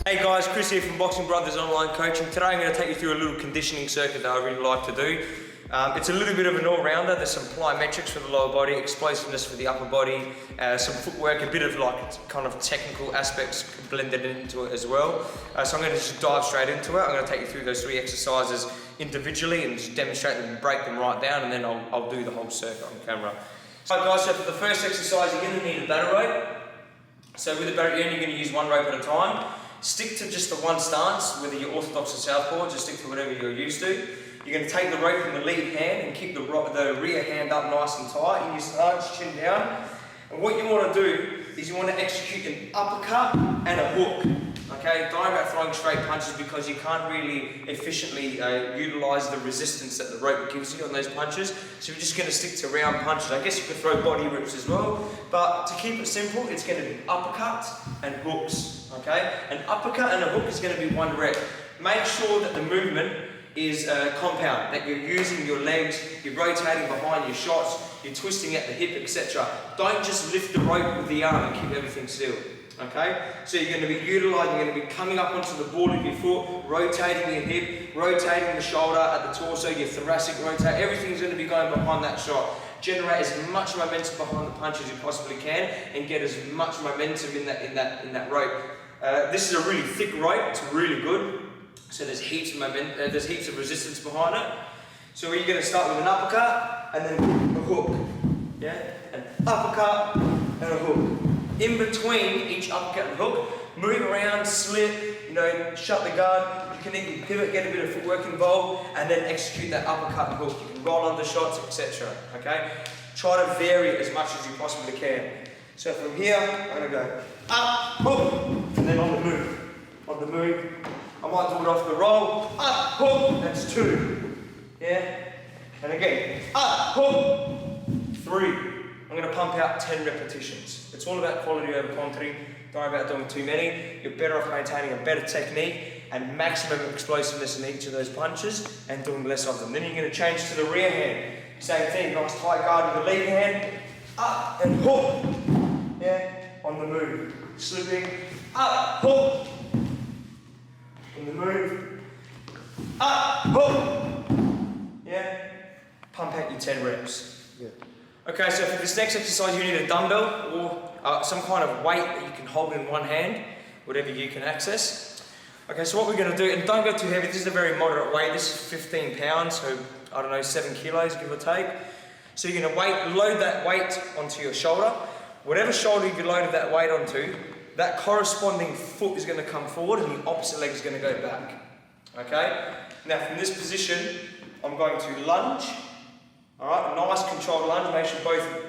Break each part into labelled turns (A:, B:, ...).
A: Hey guys, Chris here from Boxing Brothers Online Coaching. Today I'm going to take you through a little conditioning circuit that I really like to do. It's a little bit of an all-rounder. There's some plyometrics for the lower body, explosiveness for the upper body, some footwork, a bit of like kind of technical aspects blended into it as well. So I'm going to just dive straight into it. I'm going to take you through those 3 exercises individually and just demonstrate them and break them right down, and then I'll do the whole circuit on camera. So guys, so for the first exercise you're going to need a battle rope. So with the battle rope you're going to use 1 rope at a time. Stick to just the one stance, whether you're orthodox or southpaw, just stick to whatever you're used to. You're going to take the rope in the lead hand and keep the rear hand up nice and tight in your stance, chin down. And what you want to do is you want to execute an uppercut and a hook. Okay, don't worry about throwing straight punches because you can't really efficiently utilise the resistance that the rope gives you on those punches. So you're just going to stick to round punches. I guess you could throw body rips as well, but to keep it simple, it's going to be uppercuts and hooks. Okay, an uppercut and a hook is going to be 1 rep. Make sure that the movement is compound, that you're using your legs, you're rotating behind your shots, you're twisting at the hip, etc. Don't just lift the rope with the arm and keep everything still. Okay, so you're going to be utilising, you're going to be coming up onto the ball of your foot, rotating your hip, rotating the shoulder at the torso, your thoracic rotate, everything's going to be going behind that shot. Generate as much momentum behind the punch as you possibly can and get as much momentum in that rope. This is a really thick rope, it's really good. So there's heaps of momentum, there's heaps of resistance behind it. So you're going to start with an uppercut and then a hook. Yeah, an uppercut and a hook. In between each uppercut and hook, move around, slip, shut the guard. You can even pivot, get a bit of footwork involved, and then execute that uppercut and hook. You can roll under shots, etc. Okay? Try to vary it as much as you possibly can. So from here, I'm going to go up, hook, and then on the move. On the move. I might do it off the roll. Up, hook, that's 2. Yeah? And again, up, hook, 3. I'm going to pump out 10 repetitions. It's all about quality over quantity. Don't worry about doing too many. You're better off maintaining a better technique and maximum explosiveness in each of those punches and doing less of them. Then you're going to change to the rear hand. Same thing, nice tight guard with the lead hand. Up and hook. Yeah, on the move. Slipping. Up, hook. On the move. Up, hook. Yeah. Pump out your 10 reps. Yeah. Okay, so for this next exercise you need a dumbbell or some kind of weight that you can hold in one hand, whatever you can access. Okay, so what we're going to do, and don't go too heavy, this is a very moderate weight, this is 15 pounds, so I don't know, 7 kilos give or take. So you're going to load that weight onto your shoulder. Whatever shoulder you've loaded that weight onto, that corresponding foot is going to come forward and the opposite leg is going to go back. Okay? Now from this position, I'm going to lunge. Alright, nice controlled lunge, make sure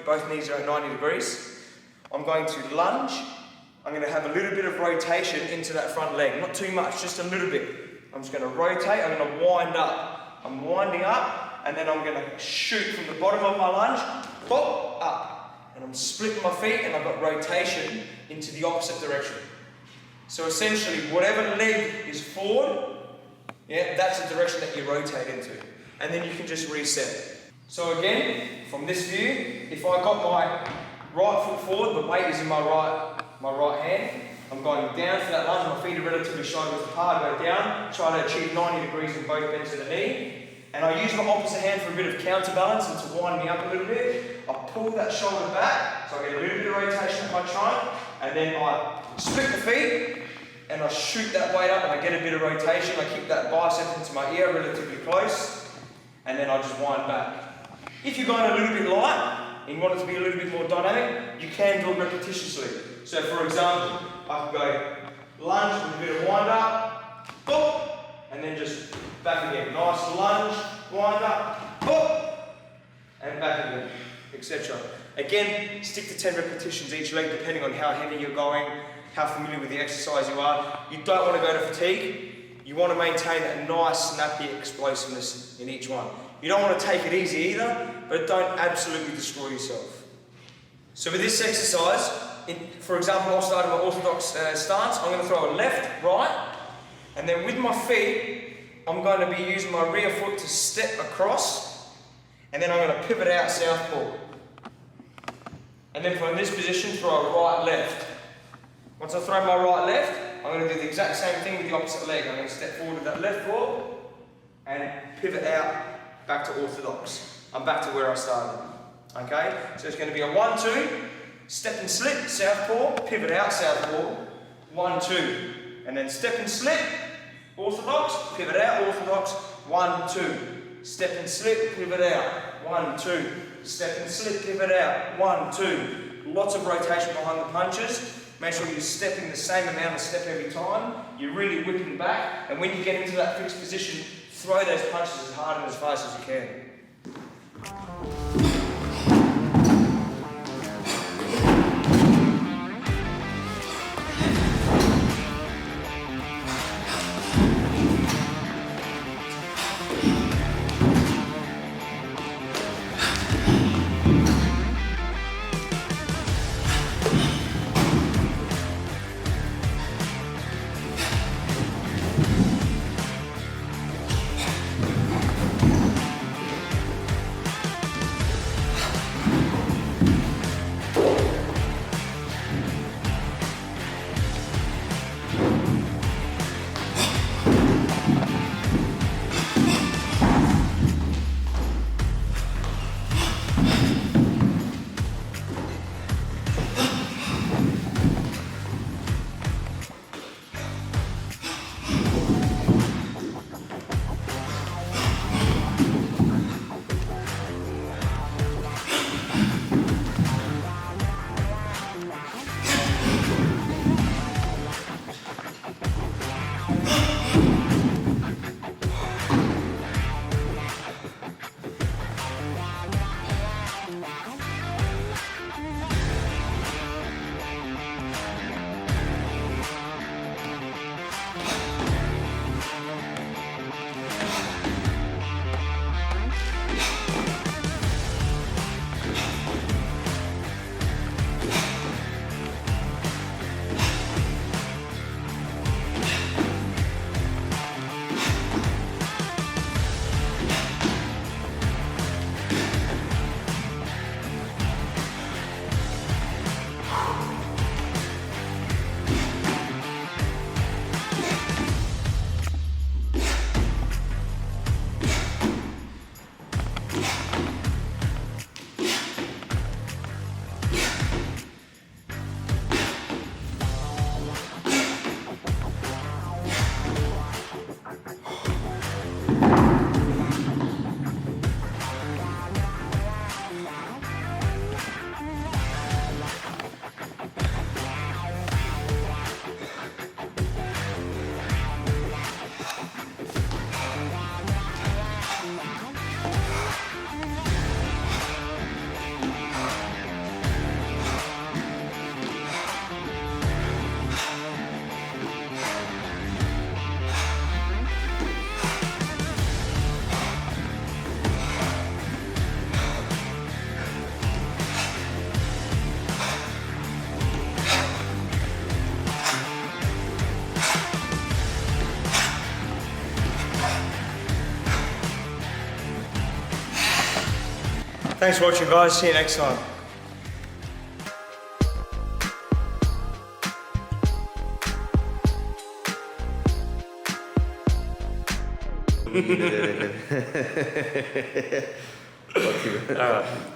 A: both knees are at 90 degrees. I'm going to lunge. I'm going to have a little bit of rotation into that front leg, not too much, just a little bit. I'm just going to rotate, I'm going to wind up. I'm winding up, and then I'm going to shoot from the bottom of my lunge, pop, up. And I'm splitting my feet, and I've got rotation into the opposite direction. So essentially, whatever leg is forward, yeah, that's the direction that you rotate into. And then you can just reset. So again, from this view, if I got my right foot forward, the weight is in my right hand, I'm going down for that lunge, my feet are relatively shoulder width apart, I go down, try to achieve 90 degrees in both bends of the knee, and I use my opposite hand for a bit of counterbalance and to wind me up a little bit. I pull that shoulder back, so I get a little bit of rotation at my trunk, and then I split the feet, and I shoot that weight up, and I get a bit of rotation, I keep that bicep into my ear relatively close, and then I just wind back. If you're going a little bit light and you want it to be a little bit more dynamic, you can do it repetitiously. So for example, I can go lunge with a bit of wind up, boop, and then just back again. Nice lunge, wind up, boop, and back again, etc. Again, stick to 10 repetitions each leg depending on how heavy you're going, how familiar with the exercise you are. You don't want to go to fatigue. You want to maintain a nice, snappy explosiveness in each one. You don't want to take it easy either, but don't absolutely destroy yourself. So with this exercise, for example, I'll start in my orthodox stance. I'm going to throw a left, right, and then with my feet, I'm going to be using my rear foot to step across, and then I'm going to pivot out southpaw. And then from this position, throw a right, left. Once I throw my right, left, I'm going to do the exact same thing with the opposite leg. I'm going to step forward with that left foot and pivot out back to orthodox. I'm back to where I started. Okay, so it's going to be a 1-2, step and slip, southpaw, pivot out, southpaw, 1-2, and then step and slip, orthodox, pivot out, orthodox, 1-2, step and slip, pivot out, 1-2, step and slip, pivot out, 1-2. Lots of rotation behind the punches. Make sure you're stepping the same amount of step every time. You're really whipping back, and when you get into that fixed position, throw those punches as hard and as fast as you can. Thanks for watching, guys. See you next time.
B: All right.